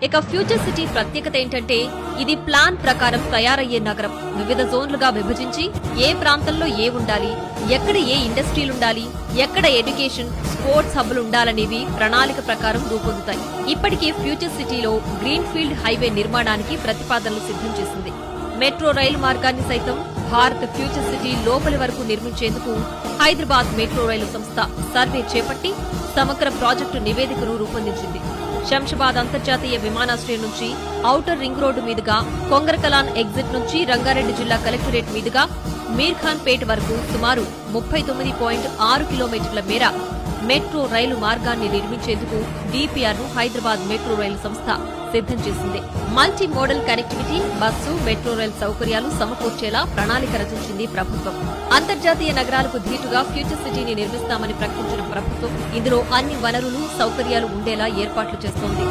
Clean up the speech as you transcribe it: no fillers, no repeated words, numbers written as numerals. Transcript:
ఇక future city ప్రత్యేకత ఏంటంటే ఇది ప్లాన్ ప్రకారం తయారయ్యే నగరం. వివిధ జోన్లుగా విభజించి ఏ ప్రాంతంలో ఏ ఉండాలి, ఎక్కడ ఏ ఇండస్ట్రీలుండాలి, ఎక్కడ ఎడ్యుకేషన్, స్పోర్ట్స్ హబ్బులు ఉండాలనేవి ప్రణాళిక ప్రకారం రూపొందుతాయి. ఇప్పటికే ఫ్యూచర్ సిటీలో గ్రీన్ ఫీల్డ్ హైవే నిర్మాణానికి ప్రతిపాదనలు సిద్ధం చేసింది. మెట్రో రైలు మార్గాన్ని సైతం భారత్ ఫ్యూచర్ సిటీ లోపలి వరకు నిర్మించేందుకు హైదరాబాద్ మెట్రో రైలు సంస్థ సర్వే చేపట్టి సమగ్ర ప్రాజెక్టు నివేదికను రూపొందించింది. శంషాబాద్ అంతర్జాతీయ విమానాశ్రయం నుంచి ఔటర్ రింగ్ రోడ్డు మీదుగా, కొంగరకలాన్ ఎగ్జిట్ నుంచి రంగారెడ్డి జిల్లా కలెక్టరేట్ మీదుగా మీర్ఖాన్ పేట్ వరకు సుమారు 39.6 కిలోమీటర్ల మేర మెట్రో రైలు మార్గాన్ని నిర్మించేందుకు డీపీఆర్ ను హైదరాబాద్ మెట్రో రైలు సంస్థ సిద్ధం చేసింది. Multi modal connectivity, bus, metro రైలు సౌకర్యాలు సమకూర్చేలా ప్రణాళిక రచించింది ప్రభుత్వం. అంతర్జాతీయ నగరాలకు ధీటుగా ఫ్యూచర్ సిటీని నిర్మిస్తామని ప్రకటించిన ప్రభుత్వం ఇందులో అన్ని వనరులు, సౌకర్యాలు ఉండేలా ఏర్పాట్లు చేస్తోంది.